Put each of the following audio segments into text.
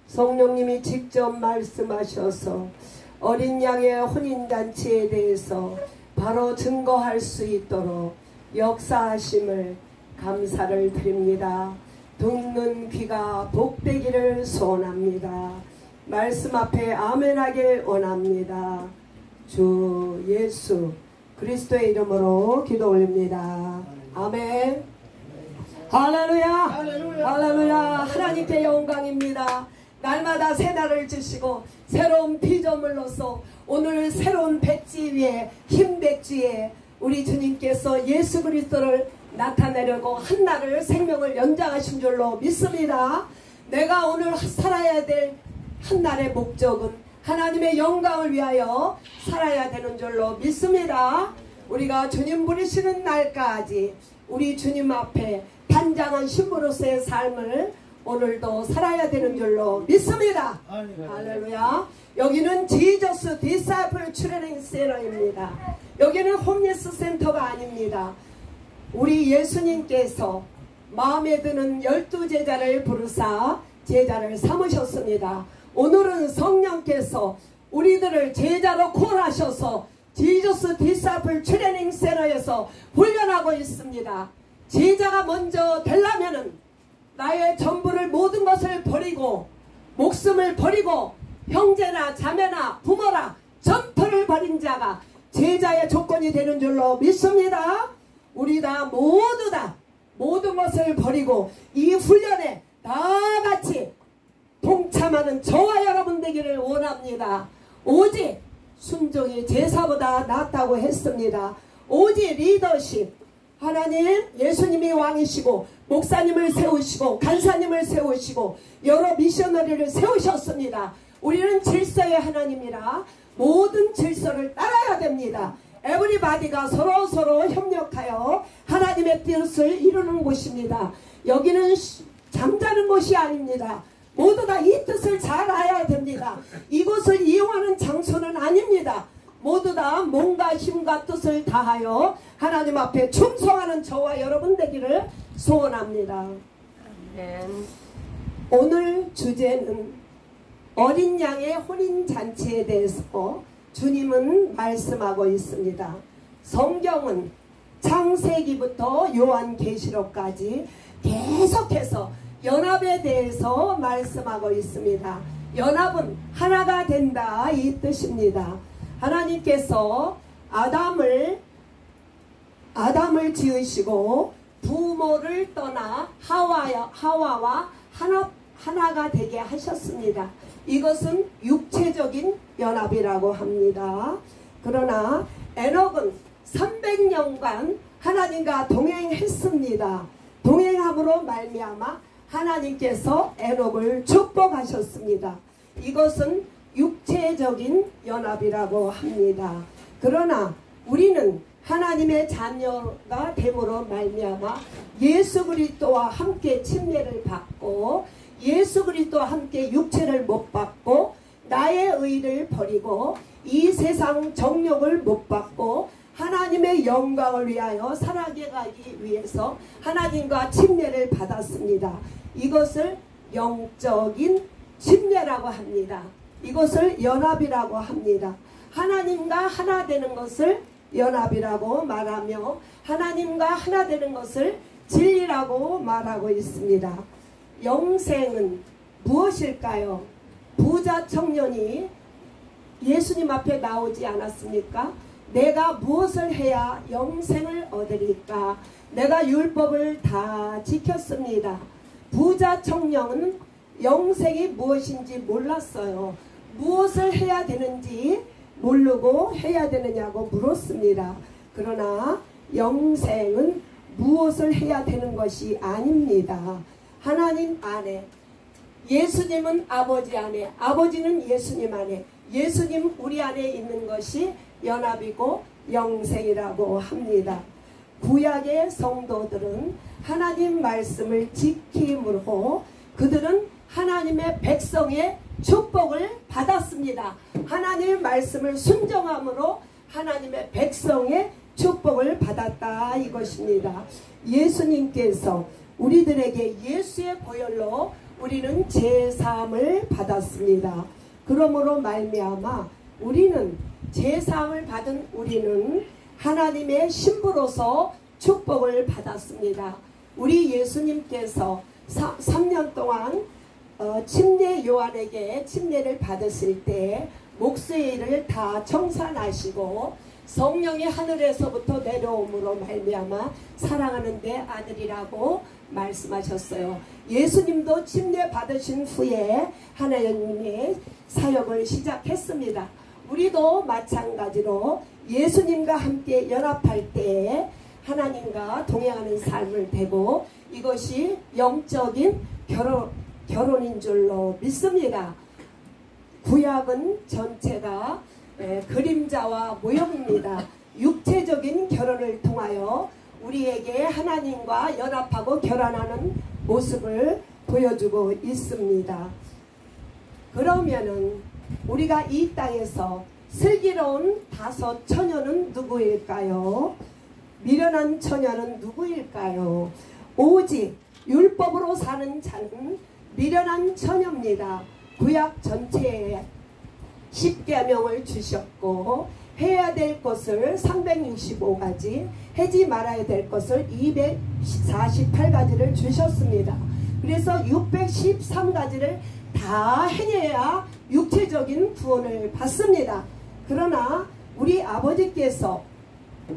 성령님이 직접 말씀하셔서 어린 양의 혼인잔치에 대해서 바로 증거할 수 있도록 역사하심을 감사를 드립니다. 듣는 귀가 복되기를 소원합니다. 말씀 앞에 아멘하길 원합니다. 주 예수 그리스도의 이름으로 기도 올립니다. 아멘. 할렐루야. 할렐루야. 하나님께 영광입니다. 날마다 새날을 주시고 새로운 피조물로서 오늘 새로운 백지 위에 흰 백지 위에 우리 주님께서 예수 그리스도를 나타내려고 한날을 생명을 연장하신 줄로 믿습니다. 내가 오늘 살아야 될 한날의 목적은 하나님의 영광을 위하여 살아야 되는 줄로 믿습니다. 우리가 주님 부르시는 날까지 우리 주님 앞에 단장한 신부로서의 삶을 오늘도 살아야 되는 줄로 믿습니다. 할렐루야. 여기는 지저스 디사이플 트레이닝 센터입니다. 여기는 홈리스 센터가 아닙니다. 우리 예수님께서 마음에 드는 12제자를 부르사 제자를 삼으셨습니다. 오늘은 성령께서 우리들을 제자로 콜하셔서 지저스 디사이플 트레이닝 센터에서 훈련하고 있습니다. 제자가 먼저 되려면은 나의 전부를 모든 것을 버리고 목숨을 버리고 형제나 자매나 부모라 전부를 버린 자가 제자의 조건이 되는 줄로 믿습니다. 우리 다 모든 것을 버리고 이 훈련에 다같이 동참하는 저와 여러분 되기를 원합니다. 오직 순종이 제사보다 낫다고 했습니다. 오직 리더십 하나님 예수님이 왕이시고 목사님을 세우시고 간사님을 세우시고 여러 미셔너리를 세우셨습니다. 우리는 질서의 하나님이라 모든 질서를 따라야 됩니다. 에브리바디가 서로 협력하여 하나님의 뜻을 이루는 곳입니다. 여기는 잠자는 곳이 아닙니다. 모두 다 이 뜻을 잘 알아야 됩니다. 이곳을 이용하는 장소는 아닙니다. 모두 다 몸과 힘과 뜻을 다하여 하나님 앞에 충성하는 저와 여러분 되기를 소원합니다. 오늘 주제는 어린 양의 혼인잔치에 대해서 주님은 말씀하고 있습니다. 성경은 창세기부터 요한계시록까지 계속해서 연합에 대해서 말씀하고 있습니다. 연합은 하나가 된다 이 뜻입니다. 하나님께서 아담을 지으시고 부모를 떠나 하와와 하나가 되게 하셨습니다. 이것은 육체적인 연합이라고 합니다. 그러나 에녹은 300년간 하나님과 동행했습니다. 동행함으로 말미암아 하나님께서 에녹을 축복하셨습니다. 이것은 육체적인 연합이라고 합니다. 그러나 우리는 하나님의 자녀가 됨으로 말미암아 예수 그리스도와 함께 침례를 받고 예수 그리스도와 함께 육체를 못 받고 나의 의를 버리고 이 세상 정욕을 못 받고 하나님의 영광을 위하여 살아가기 위해서 하나님과 침례를 받았습니다. 이것을 영적인 침례라고 합니다. 이것을 연합이라고 합니다. 하나님과 하나 되는 것을 연합이라고 말하며 하나님과 하나 되는 것을 진리라고 말하고 있습니다. 영생은 무엇일까요? 부자 청년이 예수님 앞에 나오지 않았습니까? 내가 무엇을 해야 영생을 얻으리까? 내가 율법을 다 지켰습니다. 부자 청년은 영생이 무엇인지 몰랐어요. 무엇을 해야 되는지 모르고 해야 되느냐고 물었습니다. 그러나 영생은 무엇을 해야 되는 것이 아닙니다. 하나님 안에, 예수님은 아버지 안에, 아버지는 예수님 안에, 예수님 우리 안에 있는 것이 연합이고 영생이라고 합니다. 구약의 성도들은 하나님 말씀을 지킴으로 그들은 하나님의 백성의 축복을 받았습니다. 하나님의 말씀을 순종함으로 하나님의 백성의 축복을 받았다 이것입니다. 예수님께서 우리들에게 예수의 보혈로 우리는 제사함을 받았습니다. 그러므로 말미암아 우리는 제사함을 받은 우리는 하나님의 신부로서 축복을 받았습니다. 우리 예수님께서 3년 동안 침례 요한에게 침례를 받으실 때 목수의 다 청산하시고 성령이 하늘에서부터 내려옴으로 말미암아 사랑하는 내 아들이라고 말씀하셨어요. 예수님도 침례 받으신 후에 하나님의 사역을 시작했습니다. 우리도 마찬가지로 예수님과 함께 연합할 때에 하나님과 동행하는 삶을 되고 이것이 영적인 결혼인 줄로 믿습니다. 구약은 전체가 그림자와 모형입니다. 육체적인 결혼을 통하여 우리에게 하나님과 연합하고 결혼하는 모습을 보여주고 있습니다. 그러면은 우리가 이 땅에서 슬기로운 다섯 처녀는 누구일까요? 미련한 처녀는 누구일까요? 오직 율법으로 사는 자는 미련한 처녀입니다. 구약 전체에 10계명을 주셨고 해야 될 것을 365가지, 하지 말아야 될 것을 248가지를 주셨습니다. 그래서 613가지를 다 해내야 육체적인 구원을 받습니다. 그러나 우리 아버지께서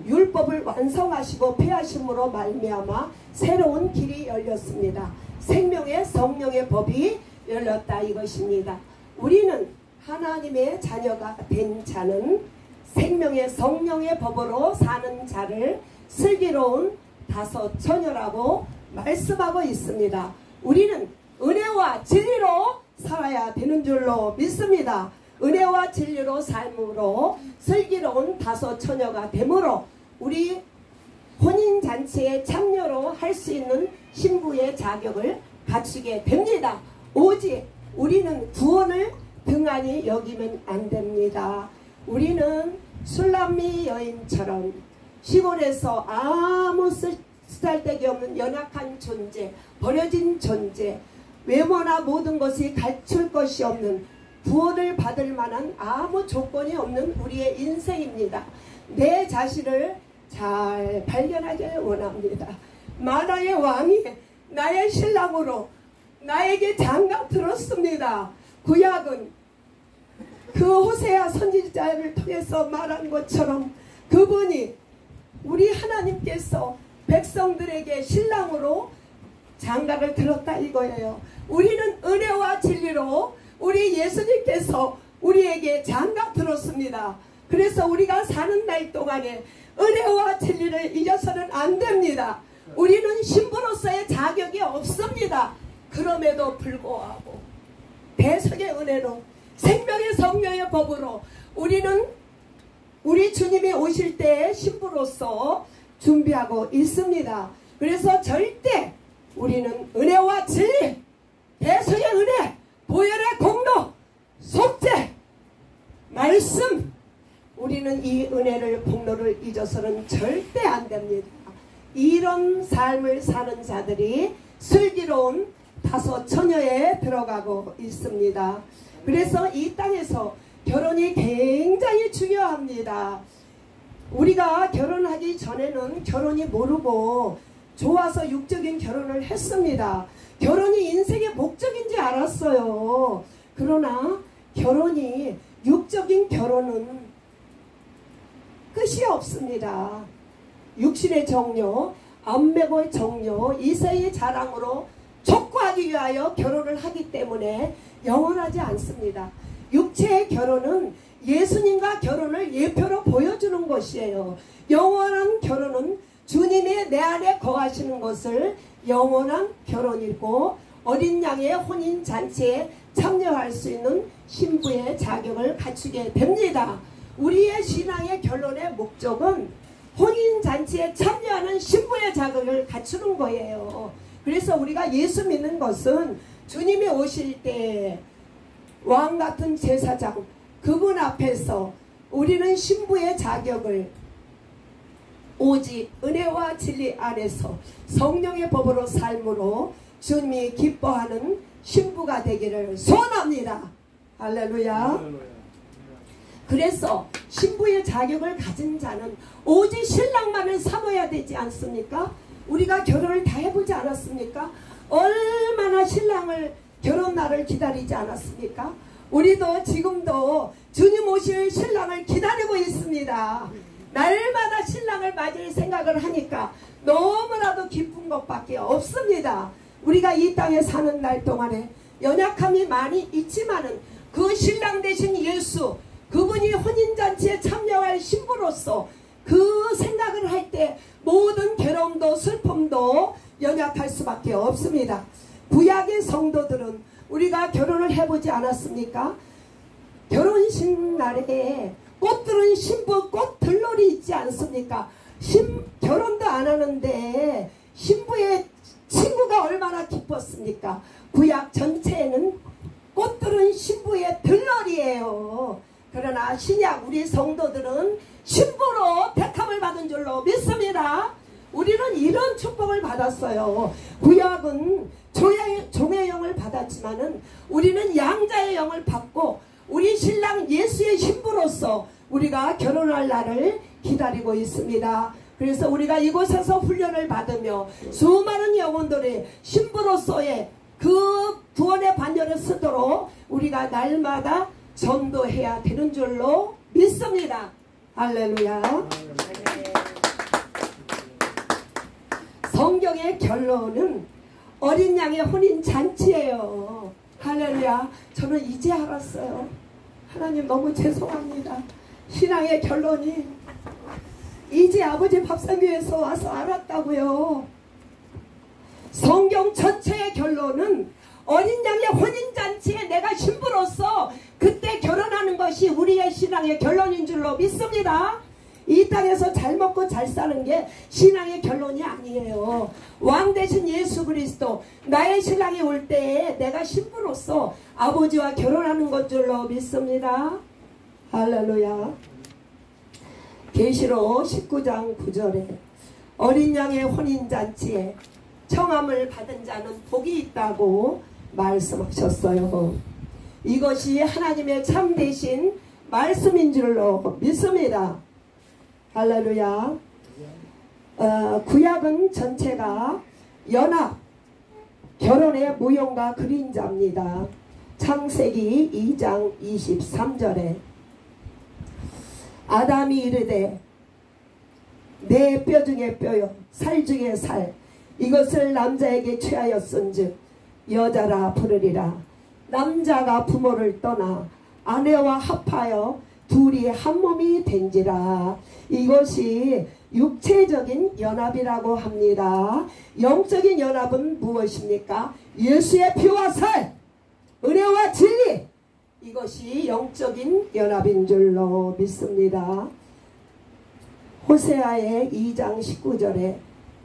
율법을 완성하시고 폐하심으로 말미암아 새로운 길이 열렸습니다. 생명의 성령의 법이 열렸다 이것입니다. 우리는 하나님의 자녀가 된 자는 생명의 성령의 법으로 사는 자를 슬기로운 다섯 처녀라고 말씀하고 있습니다. 우리는 은혜와 진리로 살아야 되는 줄로 믿습니다. 은혜와 진리로 삶으로 슬기로운 다섯 처녀가 되므로 우리 혼인잔치에 참여로 할 수 있는 신부의 자격을 갖추게 됩니다. 오직 우리는 구원을 등한히 여기면 안 됩니다. 우리는 술람미 여인처럼 시골에서 아무 쓰잘데기 없는 연약한 존재, 버려진 존재, 외모나 모든 것이 갖출 것이 없는 구원을 받을 만한 아무 조건이 없는 우리의 인생입니다. 내 자신을 잘 발견하길 원합니다. 만화의 왕이 나의 신랑으로 나에게 장가 들었습니다. 구약은 그 호세아 선지자를 통해서 말한 것처럼 그분이 우리 하나님께서 백성들에게 신랑으로 장가를 들었다 이거예요. 우리는 은혜와 진리로 우리 예수님께서 우리에게 장가 들었습니다. 그래서 우리가 사는 날 동안에 은혜와 진리를 잊어서는 안 됩니다. 우리는 신부로서의 자격이 없습니다. 그럼에도 불구하고 대속의 은혜로 생명의 성령의 법으로 우리는 우리 주님이 오실 때의 신부로서 준비하고 있습니다. 그래서 절대 우리는 은혜와 진리, 대속의 은혜, 보혈의 공로, 속죄, 말씀, 우리는 이 은혜를 공로를 잊어서는 절대 안 됩니다. 이런 삶을 사는 자들이 슬기로운 다섯 처녀에 들어가고 있습니다. 그래서 이 땅에서 결혼이 굉장히 중요합니다. 우리가 결혼하기 전에는 결혼이 모르고 좋아서 육적인 결혼을 했습니다. 결혼이 인생의 목적인지 알았어요. 그러나 결혼이 육적인 결혼은 끝이 없습니다. 육신의 정욕, 안매고의 정욕, 이세의 자랑으로 촉구하기 위하여 결혼을 하기 때문에 영원하지 않습니다. 육체의 결혼은 예수님과 결혼을 예표로 보여주는 것이에요. 영원한 결혼은 주님이 내 안에 거하시는 것을 영원한 결혼이고 어린 양의 혼인잔치에 참여할 수 있는 신부의 자격을 갖추게 됩니다. 우리의 신앙의 결론의 목적은 혼인잔치에 참여하는 신부의 자격을 갖추는 거예요. 그래서 우리가 예수 믿는 것은 주님이 오실 때 왕같은 제사장 그분 앞에서 우리는 신부의 자격을 오직 은혜와 진리 안에서 성령의 법으로 삶으로 주님이 기뻐하는 신부가 되기를 소원합니다. 할렐루야. 그래서 신부의 자격을 가진 자는 오직 신랑만을 삼아야 되지 않습니까? 우리가 결혼을 다 해보지 않았습니까? 얼마나 신랑을 결혼 날을 기다리지 않았습니까? 우리도 지금도 주님 오실 신랑을 기다리고 있습니다. 날마다 신랑을 맞을 생각을 하니까 너무나도 기쁜 것밖에 없습니다. 우리가 이 땅에 사는 날 동안에 연약함이 많이 있지만은 그 신랑 되신 예수, 그분이 혼인잔치에 참여할 신부로서 그 생각을 할 때 모든 괴로움도 슬픔도 연약할 수밖에 없습니다. 구약의 성도들은 우리가 결혼을 해보지 않았습니까? 결혼식 날에 꽃들은 신부 꽃들놀이 있지 않습니까? 결혼도 안 하는데 신부의 친구가 얼마나 기뻤습니까? 구약 전체에는 꽃들은 신부의 들놀이에요. 그러나 신약 우리 성도들은 신부로 택함을 받은 줄로 믿습니다. 우리는 이런 축복을 받았어요. 구약은 종의 영을 받았지만은 우리는 양자의 영을 받고 우리 신랑 예수의 신부로서 우리가 결혼할 날을 기다리고 있습니다. 그래서 우리가 이곳에서 훈련을 받으며 수많은 영혼들이 신부로서의 그 구원의 반열을 쓰도록 우리가 날마다 전도해야 되는 줄로 믿습니다. 할렐루야. 성경의 결론은 어린 양의 혼인 잔치예요. 할렐루야. 저는 이제 알았어요. 하나님 너무 죄송합니다. 신앙의 결론이 이제 아버지 밥상교에서 와서 알았다고요. 성경 전체의 결론은 어린 양의 혼인잔치에 내가 신부로서 그때 결혼하는 것이 우리의 신앙의 결론인 줄로 믿습니다. 이 땅에서 잘 먹고 잘 사는 게 신앙의 결론이 아니에요. 왕 대신 예수 그리스도 나의 신랑이 올 때에 내가 신부로서 아버지와 결혼하는 것 줄로 믿습니다. 할렐루야. 계시록 19장 9절에 어린 양의 혼인잔치에 청함을 받은 자는 복이 있다고 말씀하셨어요. 이것이 하나님의 참되신 말씀인 줄로 믿습니다. 할렐루야. 구약은 전체가 연합, 결혼의 무용과 그림자입니다. 창세기 2장 23절에 아담이 이르되 내 뼈 중에 뼈요 살 중에 살 이것을 남자에게 취하였은즉 여자라 부르리라. 남자가 부모를 떠나 아내와 합하여 둘이 한 몸이 된지라. 이것이 육체적인 연합이라고 합니다. 영적인 연합은 무엇입니까? 예수의 피와 살, 은혜와 진리, 이것이 영적인 연합인 줄로 믿습니다. 호세아의 2장 19절에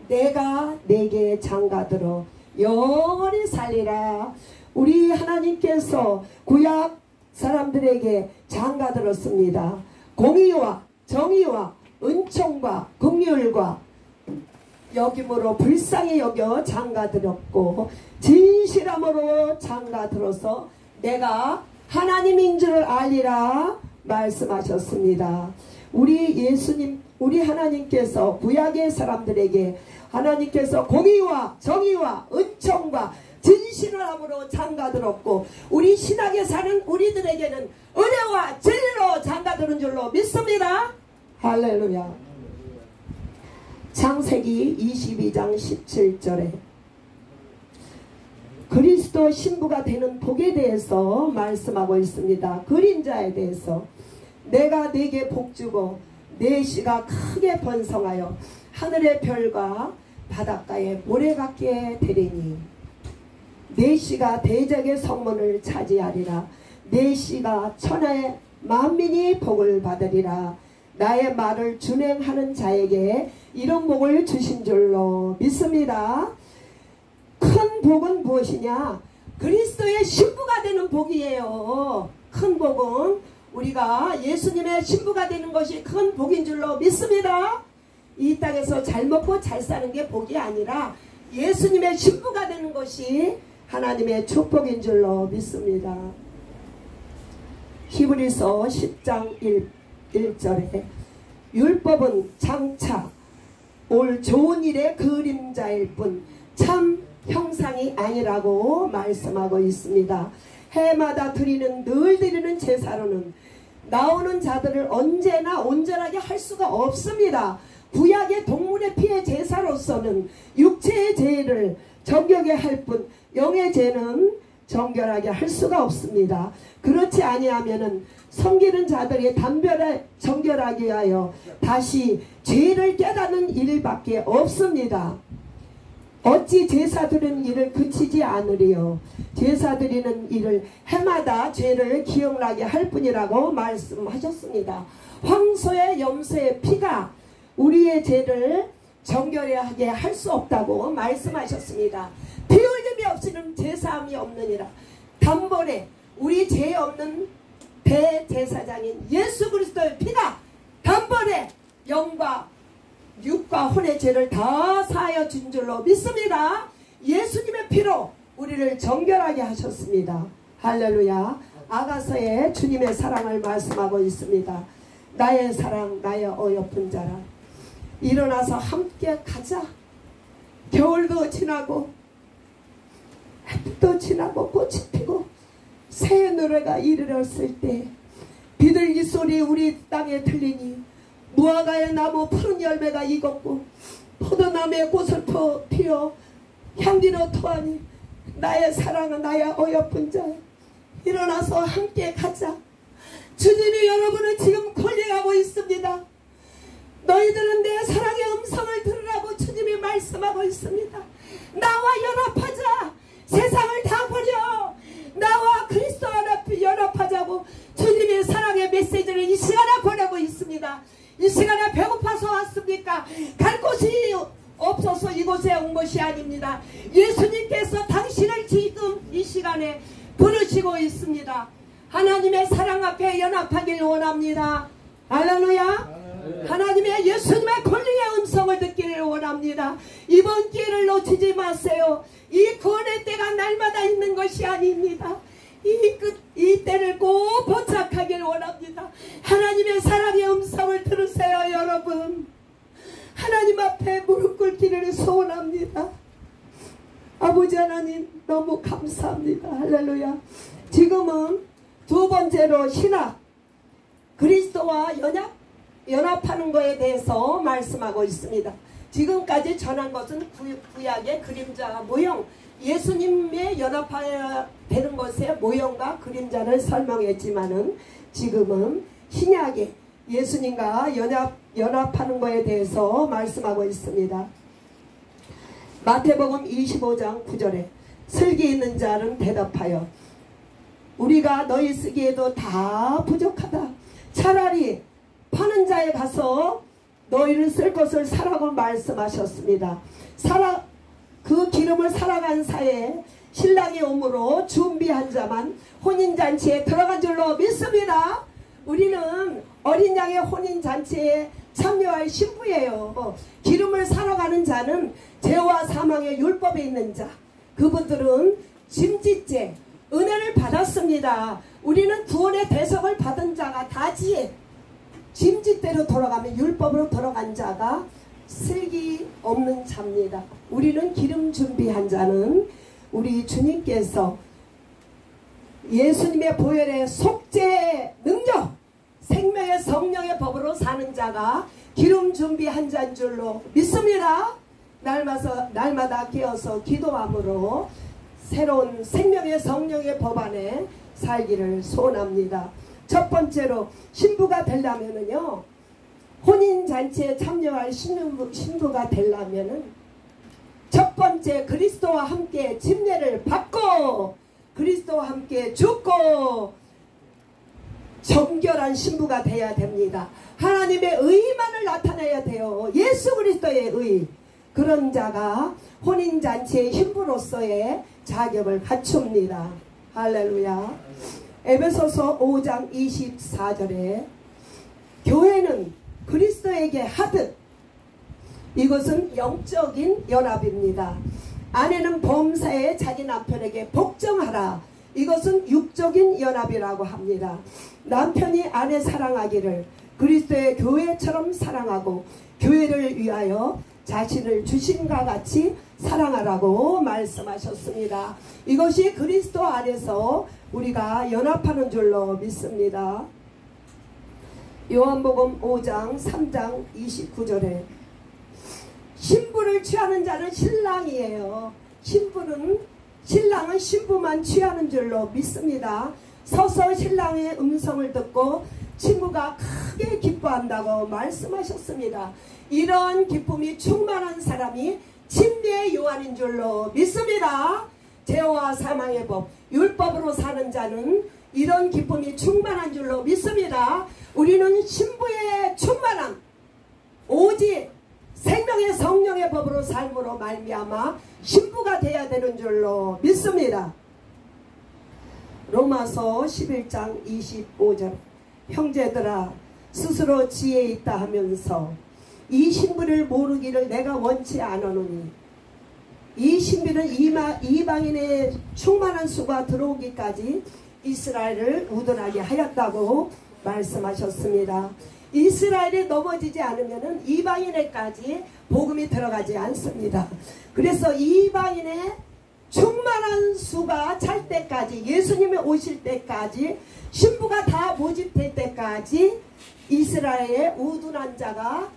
내가 내게 장가들어 영원히 살리라. 우리 하나님께서 구약 사람들에게 장가들었습니다. 공의와 정의와 은총과 긍휼과 여김으로 불쌍히 여겨 장가들었고 진실함으로 장가들어서 내가 하나님인 줄 알리라 말씀하셨습니다. 우리 예수님, 우리 하나님께서 구약의 사람들에게 하나님께서 공의와 정의와 은총과 진실함으로 장가들었고 우리 신학에 사는 우리들에게는 은혜와 진리로 장가드는 줄로 믿습니다. 할렐루야. 창세기 22장 17절에 그리스도 신부가 되는 복에 대해서 말씀하고 있습니다. 그림자에 대해서 내가 네게 복주고 네 씨가 크게 번성하여 하늘의 별과 바닷가의 모래 같게 되리니 네 씨가 대적의 성문을 차지하리라. 네 씨가 천하의 만민이 복을 받으리라. 나의 말을 준행하는 자에게 이런 복을 주신 줄로 믿습니다. 큰 복은 무엇이냐? 그리스도의 신부가 되는 복이에요. 큰 복은 우리가 예수님의 신부가 되는 것이 큰 복인 줄로 믿습니다. 이 땅에서 잘 먹고 잘 사는 게 복이 아니라 예수님의 신부가 되는 것이 하나님의 축복인 줄로 믿습니다. 히브리서 10장 1절에 율법은 장차 올 좋은 일의 그림자일 뿐 참 형상이 아니라고 말씀하고 있습니다. 해마다 늘 드리는 제사로는 나오는 자들을 언제나 온전하게 할 수가 없습니다. 구약의 동물의 피의 제사로서는 육체의 죄를 정결하게 할 뿐 영의 죄는 정결하게 할 수가 없습니다. 그렇지 아니하면은 섬기는 자들이 정결하게 위하여 다시 죄를 깨닫는 일밖에 없습니다. 어찌 제사 드리는 일을 그치지 않으리요. 제사 드리는 일을 해마다 죄를 기억나게 할 뿐이라고 말씀하셨습니다. 황소의 염소의 피가 우리의 죄를 정결하게 할 수 없다고 말씀하셨습니다. 피 흘림이 없이는 제사함이 없느니라. 단번에 우리 죄 없는 대제사장인 예수 그리스도의 피가 단번에 영과 육과 혼의 죄를 다 사하여 준 줄로 믿습니다. 예수님의 피로 우리를 정결하게 하셨습니다. 할렐루야. 아가서에 주님의 사랑을 말씀하고 있습니다. 나의 사랑 나의 어여쁜 자라 일어나서 함께 가자. 겨울도 지나고 햇빛도 지나고 꽃이 피고 새 노래가 이르렀을 때 비둘기 소리 우리 땅에 들리니 무화과의 나무 푸른 열매가 익었고 포도나무에 꽃을 피어 향기로 토하니 나의 사랑은 나의 어여쁜 자 일어나서 함께 가자. 주님이 여러분을 지금 콜링하고 있습니다. 너희들은 내 사랑의 음성을 들으라고 주님이 말씀하고 있습니다. 나와 연합하자. 세상을 다 버려. 나와 그리스도와 연합하자고 주님의 사랑의 메시지를 이 시간에 보내고 있습니다. 이 시간에 배고파서 왔습니까? 갈 곳이 없어서 이곳에 온 것이 아닙니다. 예수님께서 당신을 지금 이 시간에 부르시고 있습니다. 하나님의 사랑 앞에 연합하길 원합니다. 할렐루야. 하나님의 예수님의 콜링의 음성을 듣기를 원합니다. 이번 기회를 놓치지 마세요. 이 구원의 때가 날마다 있는 것이 아닙니다. 이 때를 꼭 포착하길 원합니다. 하나님의 사랑의 음성을 들으세요. 여러분 하나님 앞에 무릎 꿇기를 소원합니다. 아버지 하나님 너무 감사합니다. 할렐루야. 지금은 두 번째로 신학 그리스도와 연합하는 것에 대해서 말씀하고 있습니다. 지금까지 전한 것은 구약의 그림자 모형 예수님의 연합해야 되는 것의 모형과 그림자를 설명했지만은 지금은 신약의 예수님과 연합하는 것에 대해서 말씀하고 있습니다. 마태복음 25장 9절에 슬기 있는 자는 대답하여 우리가 너희 쓰기에도 다 부족하다. 차라리 파는 자에 가서 너희를 쓸 것을 사라고 말씀하셨습니다. 그 기름을 살아간 사이에 신랑이 오므로 준비한 자만 혼인잔치에 들어간 줄로 믿습니다. 우리는 어린 양의 혼인잔치에 참여할 신부예요. 기름을 살아가는 자는 죄와 사망의 율법에 있는 자, 그분들은 짐짓죄 은혜를 받았습니다. 우리는 구원의 대속을 받은 자가 다지에 짐짓대로 돌아가면 율법으로 돌아간 자가 슬기 없는 자입니다. 우리는 기름 준비한 자는 우리 주님께서 예수님의 보혈의 속죄 능력 생명의 성령의 법으로 사는 자가 기름 준비한 자인 줄로 믿습니다. 날마다 깨어서 기도함으로 새로운 생명의 성령의 법 안에 살기를 소원합니다. 첫 번째로 신부가 되려면은요, 혼인잔치에 참여할 신부가 되려면은 첫 번째 그리스도와 함께 침례를 받고 그리스도와 함께 죽고 정결한 신부가 되어야 됩니다. 하나님의 의만을 나타내야 돼요. 예수 그리스도의 의. 그런 자가 혼인잔치의 신부로서의 자격을 갖춥니다. 할렐루야. 에베소서 5장 24절에 교회는 그리스도에게 하듯, 이것은 영적인 연합입니다. 아내는 범사에 자기 남편에게 복종하라. 이것은 육적인 연합이라고 합니다. 남편이 아내 사랑하기를 그리스도의 교회처럼 사랑하고 교회를 위하여 자신을 주신과 같이 사랑하라고 말씀하셨습니다. 이것이 그리스도 안에서 우리가 연합하는 줄로 믿습니다. 요한복음 5장 3장 29절에 신부를 취하는 자는 신랑이에요. 신랑은 신부만 취하는 줄로 믿습니다. 서서 신랑의 음성을 듣고 친구가 크게 기뻐한다고 말씀하셨습니다. 이런 기쁨이 충만한 사람이 침례의 요한인 줄로 믿습니다. 죄와 사망의 법, 율법으로 사는 자는 이런 기쁨이 충만한 줄로 믿습니다. 우리는 신부의 충만함, 오직 생명의 성령의 법으로 삶으로 말미암아 신부가 되어야 되는 줄로 믿습니다. 로마서 11장 25절 형제들아 스스로 지혜 있다 하면서 이 신부를 모르기를 내가 원치 않으노니 이 신비는 이방인의 충만한 수가 들어오기까지 이스라엘을 우둔하게 하였다고 말씀하셨습니다. 이스라엘이 넘어지지 않으면 이방인에까지 복음이 들어가지 않습니다. 그래서 이방인의 충만한 수가 찰 때까지, 예수님이 오실 때까지, 신부가 다 모집될 때까지 이스라엘의 우둔한 자가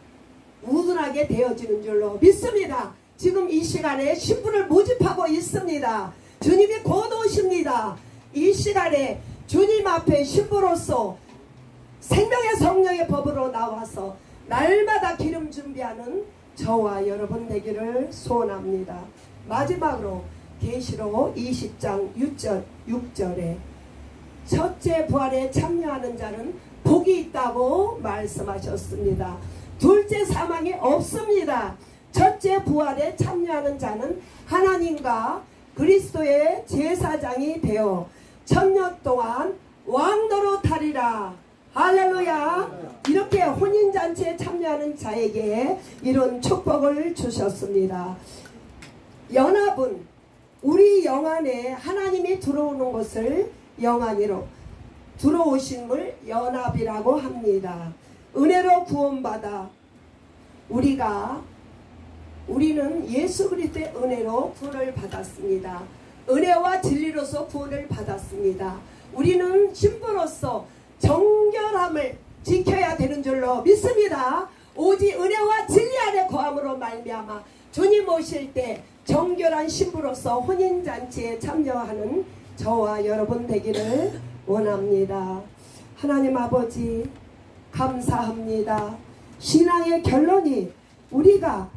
우둔하게 되어지는 줄로 믿습니다. 지금 이 시간에 신부를 모집하고 있습니다. 주님이 곧 오십니다. 이 시간에 주님 앞에 신부로서 생명의 성령의 법으로 나와서 날마다 기름 준비하는 저와 여러분 되기를 소원합니다. 마지막으로 계시록 20장 6절에 첫째 부활에 참여하는 자는 복이 있다고 말씀하셨습니다. 둘째 사망이 없습니다. 첫째 부활에 참여하는 자는 하나님과 그리스도의 제사장이 되어 천년 동안 왕노로 타리라. 할렐루야. 이렇게 혼인잔치에 참여하는 자에게 이런 축복을 주셨습니다. 연합은 우리 영 안에 하나님이 들어오는 것을 영안으로 들어오심을 연합이라고 합니다. 은혜로 구원받아 우리는 예수 그리스도의 은혜로 구원을 받았습니다. 은혜와 진리로서 구원을 받았습니다. 우리는 신부로서 정결함을 지켜야 되는 줄로 믿습니다. 오직 은혜와 진리 안에 거함으로 말미암아 주님 오실 때 정결한 신부로서 혼인잔치에 참여하는 저와 여러분 되기를 원합니다. 하나님 아버지 감사합니다. 신앙의 결론이 우리가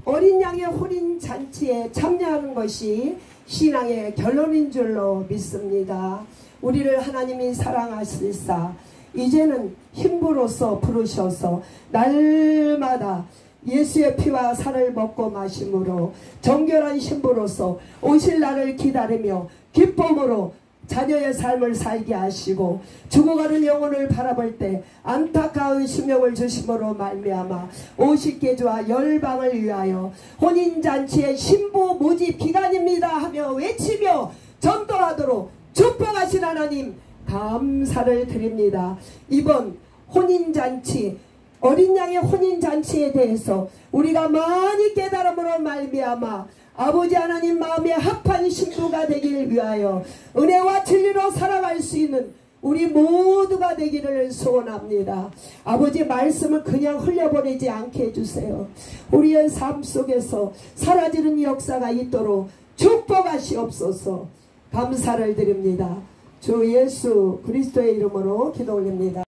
어린 양의 혼인잔치에 참여하는 것이 신앙의 결론인 줄로 믿습니다. 우리를 하나님이 사랑하실사 이제는 신부로서 부르셔서 날마다 예수의 피와 살을 먹고 마심으로 정결한 신부로서 오실 날을 기다리며 기쁨으로 자녀의 삶을 살게 하시고 죽어가는 영혼을 바라볼 때 안타까운 심령을 주심으로 말미암아 50계주와 열방을 위하여 혼인잔치의 신부 모집 기간입니다 하며 외치며 전도하도록 축복하신 하나님 감사를 드립니다. 이번 혼인잔치 어린 양의 혼인잔치에 대해서 우리가 많이 깨달음으로 말미암아 아버지 하나님 마음에 합한 신부가 되길 위하여 은혜와 진리로 살아갈 수 있는 우리 모두가 되기를 소원합니다. 아버지 말씀을 그냥 흘려보내지 않게 해주세요. 우리의 삶 속에서 사라지는 역사가 있도록 축복하시옵소서. 감사를 드립니다. 주 예수 그리스도의 이름으로 기도 올립니다.